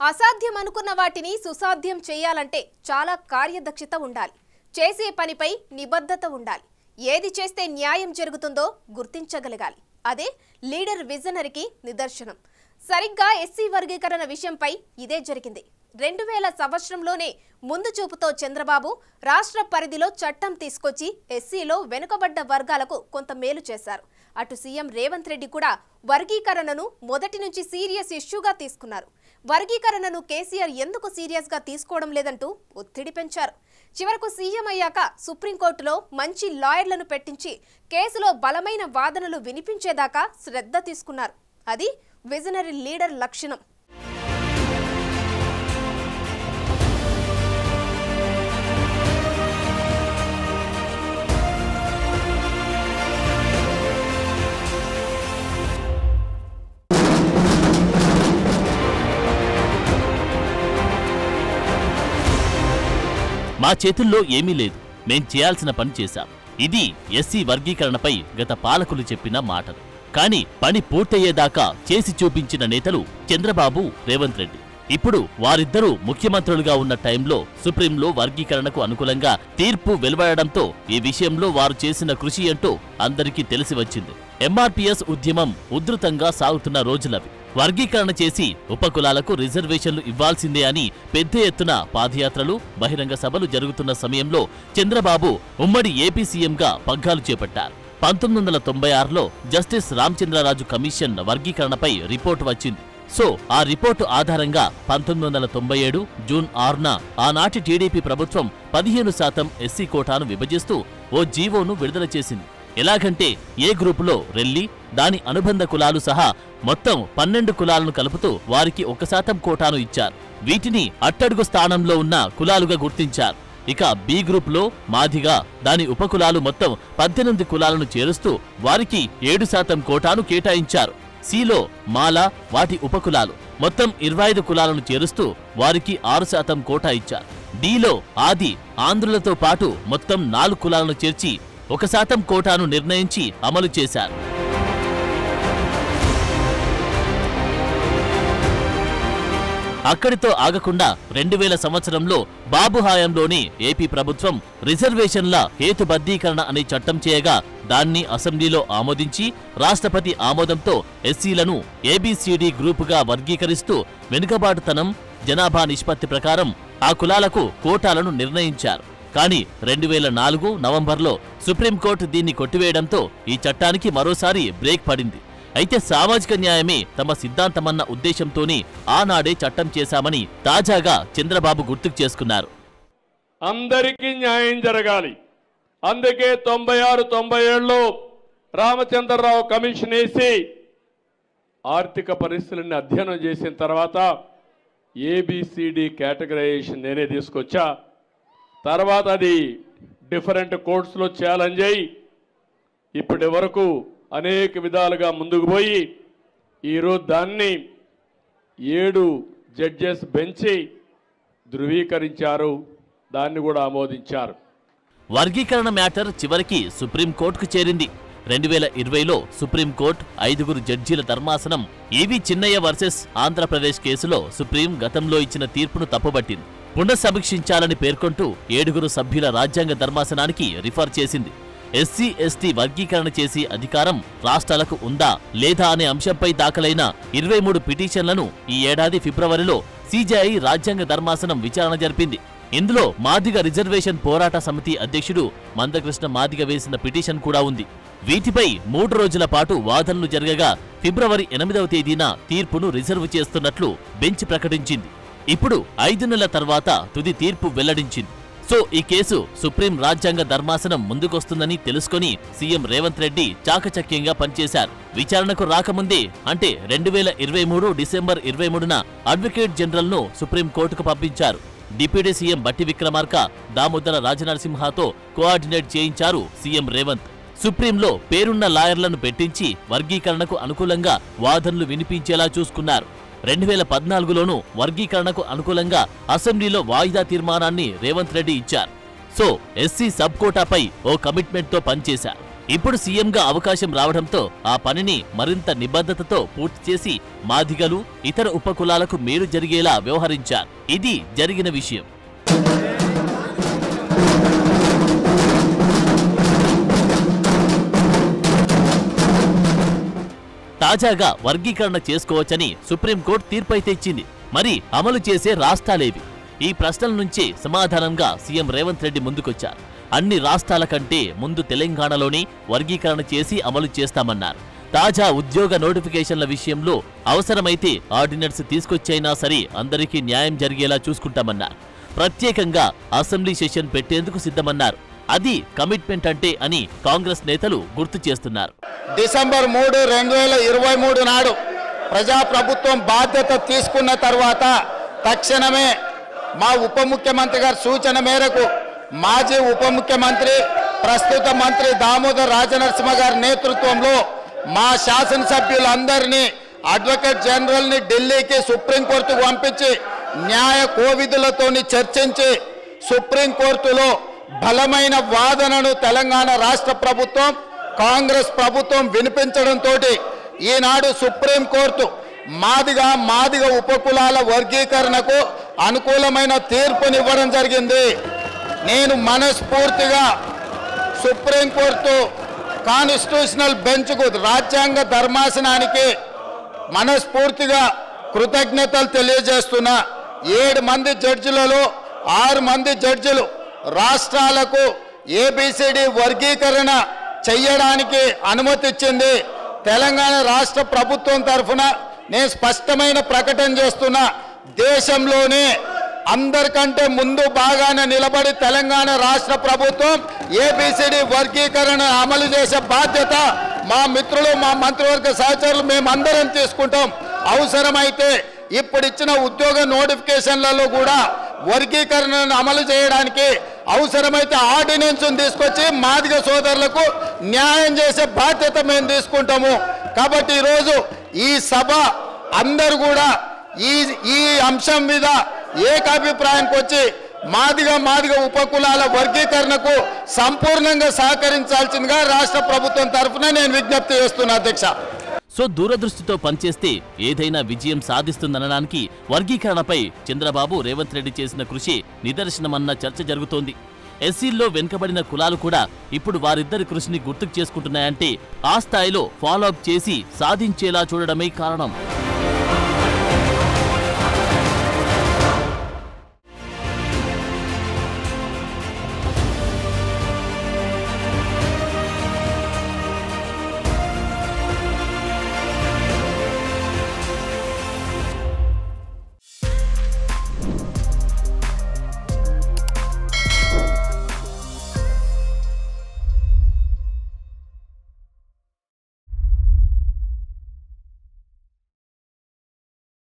అసాధ్యం అనుకున్న వాటిని సుసాధ్యం చేయాలంటే చాలా కార్యదక్షత ఉండాలి. చేసే పనిపై నిబద్ధత ఉండాలి. ఏది చేస్తే న్యాయం జరుగుతుందో గుర్తించగలగాలి. అదే లీడర్ విజనరీకి నిదర్శనం. సరిగ్గా ఎస్సీ వర్గీకరణ విషయంపై ఇదే జరిగింది. 2000 సంవత్సరంలోనే ముందు చూపుతో చంద్రబాబు రాష్ట్ర పరిధిలో చట్టం తీసుకొచ్చి ఎస్సీలో వెనుకబడ్డ వర్గాలకు కొంత మేలు చేశారు. అటు సీఎం రేవంత్ రెడ్డి కూడా వర్గీకరణను మొదటి నుంచి సీరియస్ ఇష్యూగా తీసుకున్నారు. వర్గీకరణను కేసీఆర్ ఎందుకు సీరియస్ గా తీసుకోవడం లేదంటూ ఒత్తిడి పెంచారు. చివరకు సీఎం అయ్యాక సుప్రీంకోర్టులో మంచి లాయర్లను పెట్టించి కేసులో బలమైన వాదనలు వినిపించేదాకా శ్రద్ధ తీసుకున్నారు. అది విజనరీ లీడర్ లక్షణం. మా చేతుల్లో ఏమీ లేదు, మేం చేయాల్సిన పని చేశాం. ఇది ఎస్సీ వర్గీకరణపై గత పాలకులు చెప్పిన మాటలు. కానీ పని పూర్తయ్యేదాకా చేసి చూపించిన నేతలు చంద్రబాబు, రేవంత్ రెడ్డి. ఇప్పుడు వారిద్దరూ ముఖ్యమంత్రులుగా ఉన్న టైంలో సుప్రీంలో వర్గీకరణకు అనుకూలంగా తీర్పు వెలువడడంతో ఈ విషయంలో వారు చేసిన కృషి ఏంటో అందరికీ తెలిసి వచ్చింది. ఎంఆర్పీఎస్ ఉద్యమం ఉధృతంగా సాగుతున్న రోజులవి. వర్గీకరణ చేసి ఉపకులాలకు రిజర్వేషన్లు ఇవ్వాల్సిందే అని పెద్ద ఎత్తున పాదయాత్రలు, బహిరంగ సభలు జరుగుతున్న సమయంలో చంద్రబాబు ఉమ్మడి ఏపీ సీఎంగా పగ్గాలు చేపట్టారు. 1996లో జస్టిస్ రామచంద్రరాజు కమిషన్ వర్గీకరణపై రిపోర్టు వచ్చింది. సో ఆ రిపోర్టు ఆధారంగా 1997 జూన్ 6న ఆనాటి టీడీపీ ప్రభుత్వం 15% ఎస్సీ కోటాను విభజిస్తూ ఓ జీవోను విడుదల చేసింది. ఎలాగంటే ఏ గ్రూపులో రెల్లి, దాని అనుబంధ కులాలు సహా మొత్తం 12 కులాలను కలుపుతూ వారికి 1% కోటాను ఇచ్చారు. వీటిని అట్టడుగు స్థానంలో ఉన్న కులాలుగా గుర్తించారు. ఇక బి గ్రూపులో మాదిగ, దాని ఉపకులాలు మొత్తం 18 కులాలను చేరుస్తూ వారికి 7% కోటాను కేటాయించారు. సిలో మాల, వాటి ఉపకులాలు మొత్తం 25 కులాలను చేరుస్తూ వారికి 6% కోటా ఇచ్చారు. డిలో ఆది, ఆంధ్రులతో పాటు మొత్తం 4 కులాలను చేర్చి 1% కోటాను నిర్ణయించి అమలు చేశారు. అక్కడితో ఆగకుండా 2000 సంవత్సరంలో బాబు హయాంలోని ఏపీ ప్రభుత్వం రిజర్వేషన్ల హేతుబద్ధీకరణ అనే చట్టం చేయగా దాన్ని అసెంబ్లీలో ఆమోదించి రాష్ట్రపతి ఆమోదంతో ఎస్సీలను ఏబీసీడీ గ్రూపుగా వర్గీకరిస్తూ వెనుకబాటుతనం, జనాభా నిష్పత్తి ప్రకారం ఆ కులాలకు కోటాలను నిర్ణయించారు. కానీ 2004 నవంబర్లో సుప్రీంకోర్టు దీన్ని కొట్టివేయడంతో ఈ చట్టానికి మరోసారి బ్రేక్ పడింది. అయితే సామాజిక న్యాయమే తమ సిద్ధాంతమన్న ఉద్దేశంతోనే ఆనాడే చట్టం చేశామని తాజాగా చంద్రబాబు గుర్తుకు చేసుకున్నారు. అందరికీ న్యాయం జరగాలి. అందుకే 96-97లో రామచంద్రరావు కమిషన్ వేసి ఆర్థిక పరిస్థితులను అధ్యయనం చేసిన తర్వాత ఏబిసిడి కేటగరైజేషన్ నేనే తీసుకొచ్చా. తర్వాత అది డిఫరెంట్ కోర్ట్స్లో ఛాలెంజ్ అయ్యి ఇప్పటి వరకు అనేక విధాలుగా ముందుకు పోయి ఈరోజు దాన్ని 7 జడ్జెస్ బెంచి ధృవీకరించారు, దాన్ని కూడా ఆమోదించారు. వర్గీకరణ మ్యాటర్ చివరికి సుప్రీంకోర్టుకు చేరింది. 2020లో సుప్రీంకోర్టు 5 జడ్జీల ధర్మాసనం ఈవి చిన్నయ్య వర్సెస్ ఆంధ్రప్రదేశ్ కేసులో సుప్రీం గతంలో ఇచ్చిన తీర్పును తప్పుబట్టింది. పునఃసమీక్షించాలని పేర్కొంటూ 7 సభ్యుల రాజ్యాంగ ధర్మాసనానికి రిఫర్ చేసింది. ఎస్సీ ఎస్టీ వర్గీకరణ చేసి అధికారం రాష్ట్రాలకు ఉందా లేదా అనే అంశంపై దాఖలైన 23 పిటిషన్లను ఈ ఏడాది ఫిబ్రవరిలో సీజేఐ రాజ్యాంగ ధర్మాసనం విచారణ జరిపింది. ఇందులో మాదిగ రిజర్వేషన్ పోరాట సమితి అధ్యక్షుడు మందకృష్ణ మాదిగ వేసిన పిటిషన్ కూడా ఉంది. వీటిపై 3 రోజుల పాటు వాదనలు జరగగా ఫిబ్రవరి 8వ తేదీన తీర్పును రిజర్వ్ చేస్తున్నట్లు బెంచ్ ప్రకటించింది. ఇప్పుడు 5 నెలల తర్వాత తుది తీర్పు వెల్లడించింది. సో ఈ కేసు సుప్రీం రాజ్యాంగ ధర్మాసనం ముందుకొస్తుందని తెలుసుకొని సీఎం రేవంత్ రెడ్డి చాకచక్యంగా పనిచేశారు. విచారణకు రాకముందే అంటే 2023 డిసెంబర్ 23న అడ్వకేట్ జనరల్ ను సుప్రీంకోర్టుకు పంపించారు. డిప్యూటీ సీఎం బట్టి విక్రమార్క, దామోదర రాజనరసింహతో కోఆర్డినేట్ చేయించారు సీఎం రేవంత్. సుప్రీంలో పేరున్న లాయర్లను పెట్టించి వర్గీకరణకు అనుకూలంగా వాదనలు వినిపించేలా చూసుకున్నారు. 2014లోనూ వర్గీకరణకు అనుకూలంగా అసెంబ్లీలో వాయిదా తీర్మానాన్ని రేవంత్ రెడ్డి ఇచ్చారు. సో ఎస్సీ సబ్ కోటాపై ఓ కమిట్మెంట్తో పనిచేశారు. ఇప్పుడు సీఎంగా అవకాశం రావడంతో ఆ పనిని మరింత నిబద్ధతతో పూర్తి చేసి మాదిగలు ఇతర ఉపకులాలకు మేలు జరిగేలా వ్యవహరించారు. ఇది జరిగిన విషయం. తాజాగా వర్గీకరణ చేసుకోవచ్చని సుప్రీంకోర్టు తీర్పైతే ఇచ్చింది. మరి అమలు చేసే రాష్ట్రాలేవి? ఈ ప్రశ్నల నుంచి సమాధానంగా సీఎం రేవంత్ రెడ్డి ముందుకొచ్చారు. అన్ని రాష్ట్రాల కంటే ముందు తెలంగాణలోనే వర్గీకరణ చేసి అమలు చేస్తామన్నారు. తాజా ఉద్యోగ నోటిఫికేషన్ల విషయంలో అవసరమైతే ఆర్డినెన్స్ తీసుకొచ్చైనా సరే అందరికీ న్యాయం జరిగేలా చూసుకుంటామన్నారు. ప్రత్యేకంగా అసెంబ్లీ సెషన్ పెట్టేందుకు సిద్ధమన్నారు. అది కమిట్మెంట్ అంటే అని కాంగ్రెస్ నేతలు గుర్తు చేస్తున్నారు. డిసెంబర్ 3, 2023 నాడు ప్రజాప్రభుత్వం బాధ్యత తీసుకున్న తర్వాత తక్షణమే మా ఉప ముఖ్యమంత్రి గారి సూచన మేరకు మాజీ ఉప ముఖ్యమంత్రి ప్రస్తుత మంత్రి దామోదర్ రాజనరసింహ గారి నేతృత్వంలో మా శాసనసభ్యులందరినీ అడ్వకేట్ జనరల్ని ఢిల్లీకి సుప్రీంకోర్టుకు పంపించి న్యాయ కోవిధులతోని చర్చించి సుప్రీంకోర్టులో బలమైన వాదనను తెలంగాణ రాష్ట్ర ప్రభుత్వం కాంగ్రెస్ ప్రభుత్వం వినిపించడంతో ఈనాడు సుప్రీంకోర్టు మాదిగ ఉపకులాల వర్గీకరణకు అనుకూలమైన తీర్పునివ్వడం జరిగింది. నేను మనస్ఫూర్తిగా సుప్రీంకోర్టు కాన్స్టిట్యూషనల్ బెంచ్కు రాజ్యాంగ ధర్మాసనానికి మనస్ఫూర్తిగా కృతజ్ఞతలు తెలియజేస్తున్నా. 7 మంది జడ్జిలలో 6 మంది జడ్జిలు రాష్ట్రాలకు ఏబిసిడి వర్గీకరణ చెయ్యడానికి అనుమతి ఇచ్చింది. తెలంగాణ రాష్ట్ర ప్రభుత్వం తరఫున నేను స్పష్టమైన ప్రకటన చేస్తున్నా. దేశంలోనే అందరికంటే ముందు బాగానే నిలబడి తెలంగాణ రాష్ట్ర ప్రభుత్వం ఏబిసిడి వర్గీకరణ అమలు చేసే బాధ్యత మా మిత్రులు మా మంత్రివర్గ సహచరులు మేమందరం తీసుకుంటాం. అవసరమైతే ఇప్పుడు ఇచ్చిన ఉద్యోగ నోటిఫికేషన్లలో కూడా వర్గీకరణను అమలు చేయడానికి అవసరమైతే ఆర్డినెన్స్ తీసుకొచ్చి మాదిగ సోదరులకు న్యాయం చేసే బాధ్యత మేము తీసుకుంటాము. కాబట్టి ఈరోజు ఈ సభ అందరూ కూడా ఈ అంశం మీద ఏకాభిప్రాయానికి వచ్చి మాదిగ ఉపకులాల వర్గీకరణకు సంపూర్ణంగా సహకరించాల్సిందిగా రాష్ట్ర ప్రభుత్వం తరఫున నేను విజ్ఞప్తి చేస్తున్నా అధ్యక్ష. సో దూరదృష్టితో పనిచేస్తే ఏదైనా విజయం సాధిస్తుందనడానికి వర్గీకరణపై చంద్రబాబు రేవంత్ రెడ్డి చేసిన కృషి నిదర్శనమన్న చర్చ జరుగుతోంది. ఎస్సీల్లో వెనుకబడిన కులాలు కూడా ఇప్పుడు వారిద్దరి కృషిని గుర్తుకు చేసుకుంటున్నాయంటే ఆ స్థాయిలో ఫాలో అప్ చేసి సాధించేలా చూడడమే కారణం.